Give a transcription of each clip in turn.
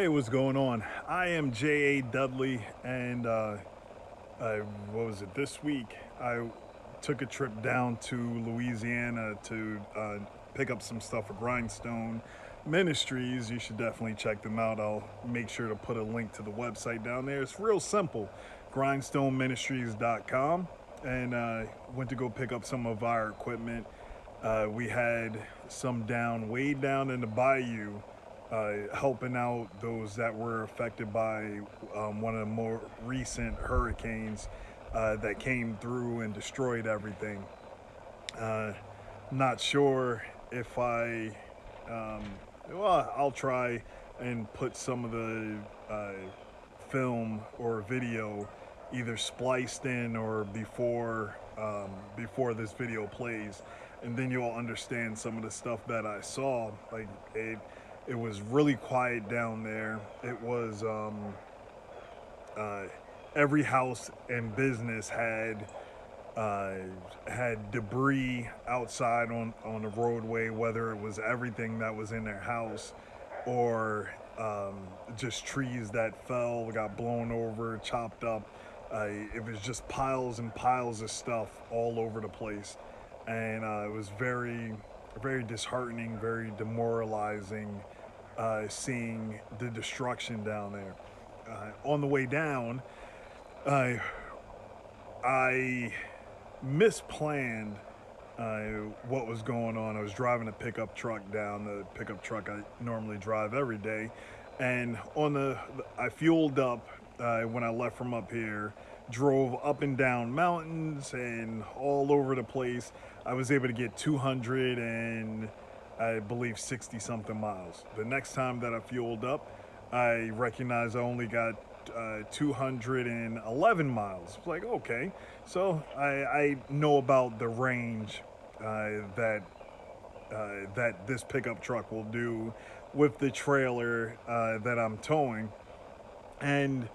Hey, what's going on? I am J.A. Dudley, and what was it? This week, I took a trip down to Louisiana to pick up some stuff for Grindstone Ministries. You should definitely check them out. I'll make sure to put a link to the website down there. It's real simple, grindstoneministries.com, and went to go pick up some of our equipment. We had some down way down in the bayou, helping out those that were affected by one of the more recent hurricanes that came through and destroyed everything. Not sure if well, I'll try and put some of the film or video either spliced in or before this video plays, and then you'll understand some of the stuff that I saw. Like it was really quiet down there. It was every house and business had debris outside on the roadway, whether it was everything that was in their house or just trees that fell, got blown over, chopped up. It was just piles and piles of stuff all over the place, and it was very, very disheartening, very demoralizing, seeing the destruction down there. On the way down, I misplanned what was going on. I was driving a pickup truck down, the pickup truck I normally drive every day, and I fueled up when I left from up here, drove up and down mountains and all over the place. I was able to get 200 and I believe 60 something miles. The next time that I fueled up, I recognized I only got 211 miles. It's like, okay, so I know about the range that this pickup truck will do with the trailer that I'm towing. And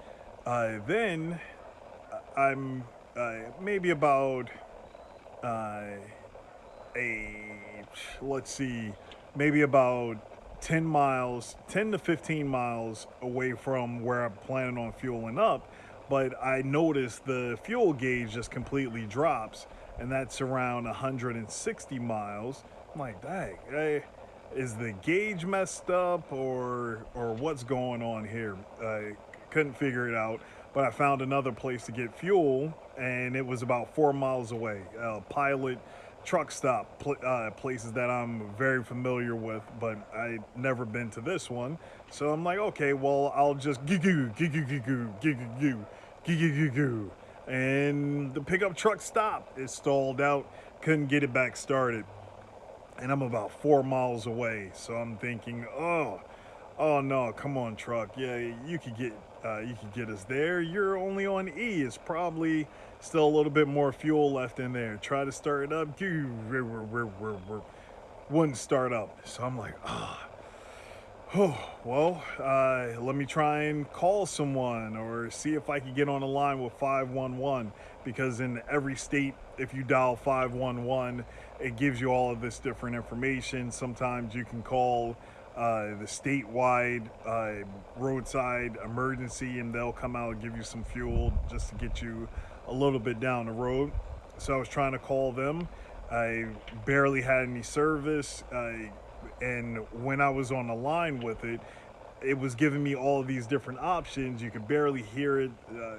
then I'm maybe about maybe about 10 to 15 miles away from where I'm planning on fueling up. But I noticed the fuel gauge just completely drops, and that's around 160 miles. I'm like, dang, is the gauge messed up or what's going on here? I couldn't figure it out, but I found another place to get fuel, and it was about 4 miles away. Pilot truck stop, places that I'm very familiar with, but I'd never been to this one. So I'm like, okay, well, I'll just goo, and the pickup truck stopped. It stalled out, couldn't get it back started, and I'm about 4 miles away. So I'm thinking, oh no, come on, truck, yeah, you could get us there. You're only on E. It's probably still a little bit more fuel left in there. Try to start it up, wouldn't start up. So I'm like, well, let me try and call someone or see if I can get on a line with 511, because in every state, if you dial 511, it gives you all of this different information. Sometimes you can call the statewide Roadside Emergency, and they'll come out and give you some fuel just to get you a little bit down the road. So I was trying to call them. I barely had any service, and when I was on the line with it, it was giving me all of these different options. You could barely hear it.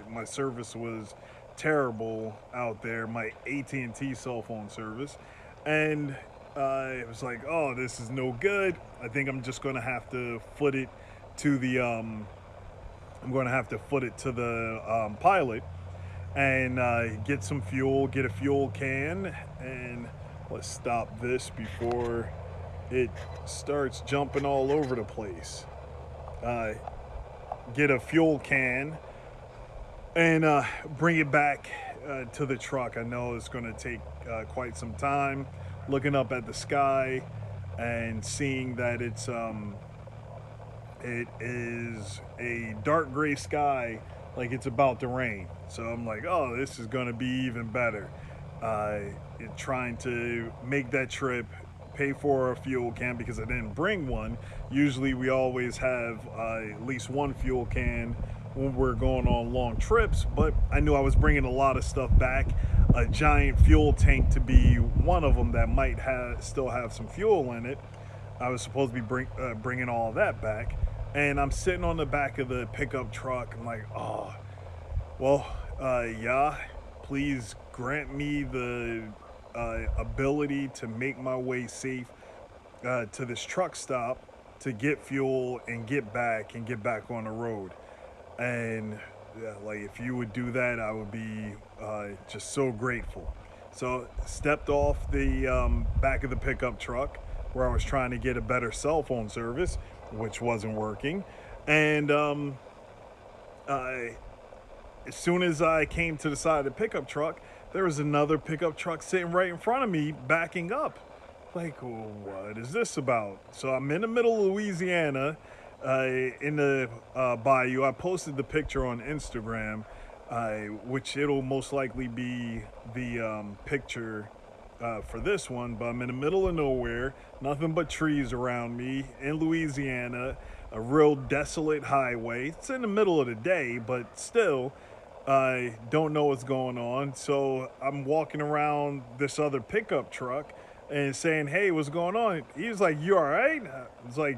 My service was terrible out there, my AT&T cell phone service, and it was like, oh, this is no good. I think I'm just going to have to foot it to the pilot and get some fuel, get a fuel can, and let's stop this before it starts jumping all over the place. Get a fuel can and bring it back to the truck. I know it's going to take quite some time. Looking up at the sky and seeing that it is a dark gray sky, like it's about to rain. So I'm like, oh, this is going to be even better. Trying to make that trip pay for a fuel can because I didn't bring one. Usually we always have at least one fuel can when we're going on long trips, but I knew I was bringing a lot of stuff back. A giant fuel tank to be one of them that might still have some fuel in it. I was supposed to be bringing all of that back, and I'm sitting on the back of the pickup truck. I'm like, oh, well, yeah, please grant me the ability to make my way safe to this truck stop to get fuel and get back on the road. And yeah, like if you would do that, I would be just so grateful. So stepped off the back of the pickup truck where I was trying to get a better cell phone service, which wasn't working. And I, as soon as I came to the side of the pickup truck, there was another pickup truck sitting right in front of me, backing up. Like, what is this about? So I'm in the middle of Louisiana, in the bayou. I posted the picture on Instagram, which it'll most likely be the picture for this one. But I'm in the middle of nowhere, nothing but trees around me in Louisiana, a real desolate highway. It's in the middle of the day, but still, I don't know what's going on. So I'm walking around this other pickup truck and saying, hey, what's going on? He was like, you all right? I was like,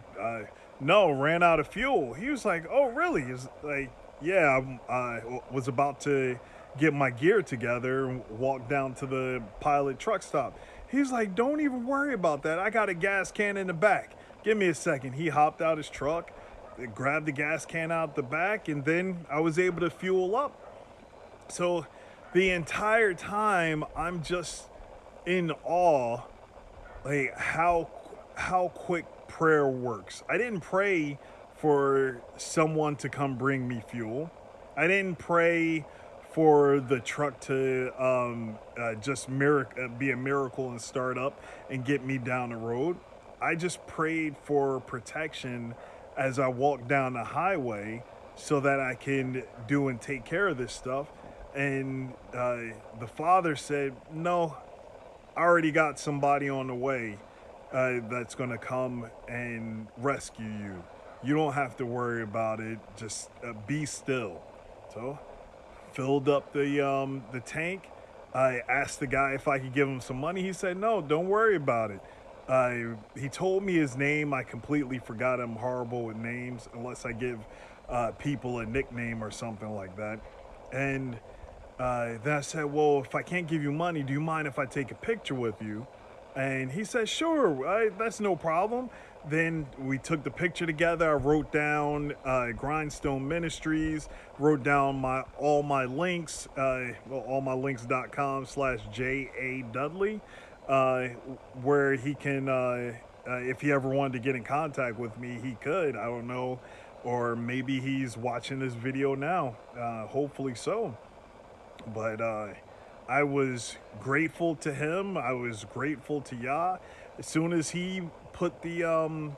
no, ran out of fuel. He was like, oh, really? He's like, yeah, I was about to get my gear together and walk down to the pilot truck stop. He's like, don't even worry about that. I got a gas can in the back. Give me a second. He hopped out his truck, grabbed the gas can out the back, and then I was able to fuel up. So the entire time I'm just in awe, like how quick prayer works. I didn't pray for someone to come bring me fuel. I didn't pray for the truck to just be a miracle and start up and get me down the road. I just prayed for protection as I walked down the highway so that I can do and take care of this stuff. And the father said, no, I already got somebody on the way that's going to come and rescue you. You don't have to worry about it. Just be still. So filled up the tank. I asked the guy if I could give him some money. He said, no, don't worry about it. He told me his name. I completely forgot. I'm horrible with names unless I give people a nickname or something like that. And then I said, well, if I can't give you money, do you mind if I take a picture with you? And he said, sure, that's no problem. Then we took the picture together. I wrote down Grindstone Ministries, wrote down all my links, allmylinks.com/JA Dudley, where he can, if he ever wanted to get in contact with me, he could. I don't know. Or maybe he's watching this video now. Hopefully so. But I was grateful to him. I was grateful to Yah. As soon as he put the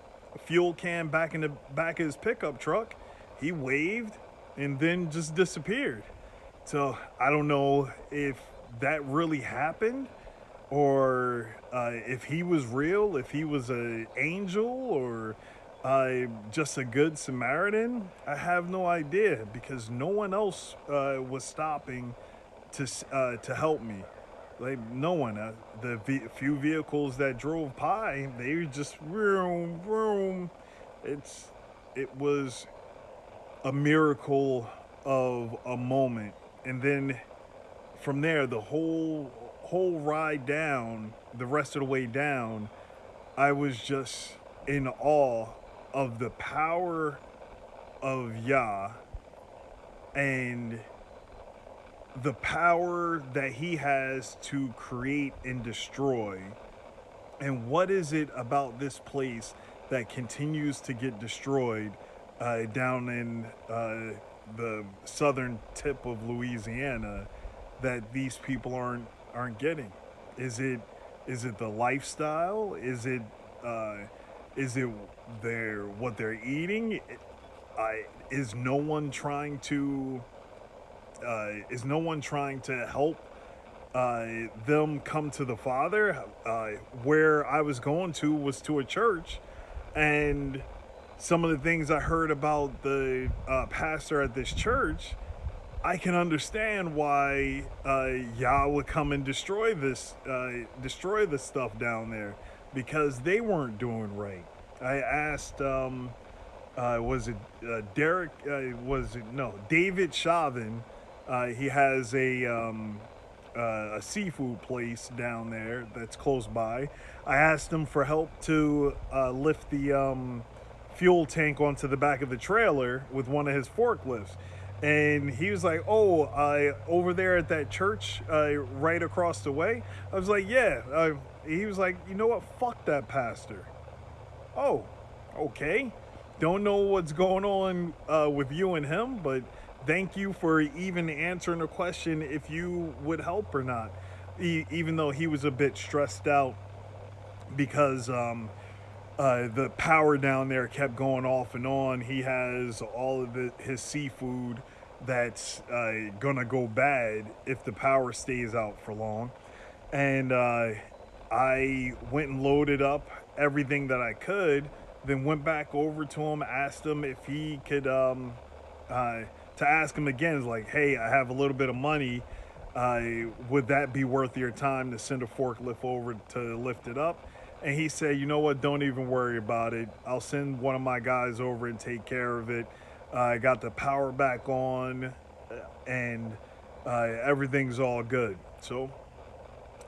fuel can back in the back of his pickup truck, he waved and then just disappeared. So I don't know if that really happened or if he was real, if he was an angel or just a good Samaritan. I have no idea because no one else was stopping to help me. Like no one. The few vehicles that drove by, they were just vroom vroom. It was a miracle of a moment, and then from there, the whole ride down, the rest of the way down, I was just in awe of the power of Yah and the power that he has to create and destroy. And what is it about this place that continues to get destroyed down in the southern tip of Louisiana that these people aren't getting? Is it the lifestyle? Is it what they're eating? Is no one trying to help them come to the Father. Where I was going to was to a church, and some of the things I heard about the pastor at this church, I can understand why Yah would come and destroy the stuff down there, because they weren't doing right. I asked, was it Derek? Was it no David Chauvin? He has a seafood place down there that's close by. I asked him for help to lift the fuel tank onto the back of the trailer with one of his forklifts. And he was like, "Oh, over there at that church right across the way." I was like, "Yeah." He was like, "You know what? Fuck that pastor." Oh, okay. Don't know what's going on with you and him, but thank you for even answering the question if you would help or not. Even though he was a bit stressed out because the power down there kept going off and on. He has all of his seafood that's gonna go bad if the power stays out for long. And I went and loaded up everything that I could, then went back over to him, asked him if he could, to ask him again, is like, "Hey, I have a little bit of money. Would that be worth your time to send a forklift over to lift it up?" And he said, "You know what? Don't even worry about it. I'll send one of my guys over and take care of it. I got the power back on, and everything's all good." So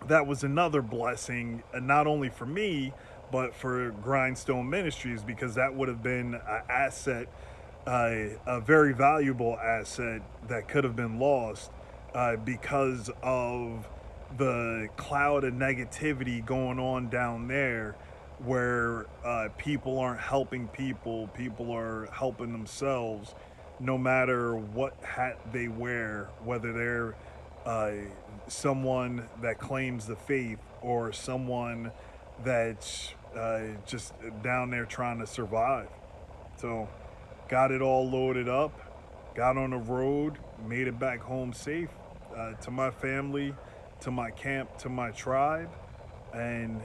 that was another blessing, not only for me, but for Grindstone Ministries, because that would have been an asset, a very valuable asset that could have been lost because of the cloud of negativity going on down there, where people aren't helping people are helping themselves, no matter what hat they wear, whether they're someone that claims the faith or someone that's just down there trying to survive. So got it all loaded up, got on the road, made it back home safe, to my family, to my camp, to my tribe. And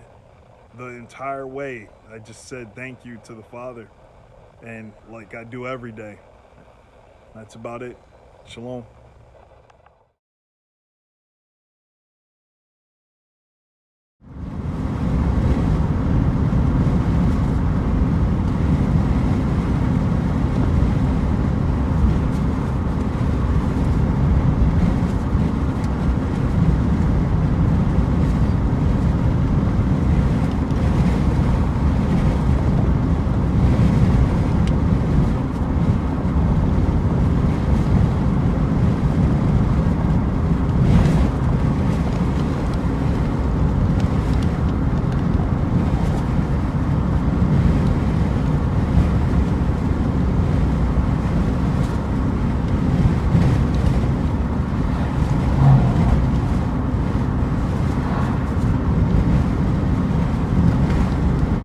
the entire way I just said thank you to the Father, and like I do every day. That's about it. Shalom.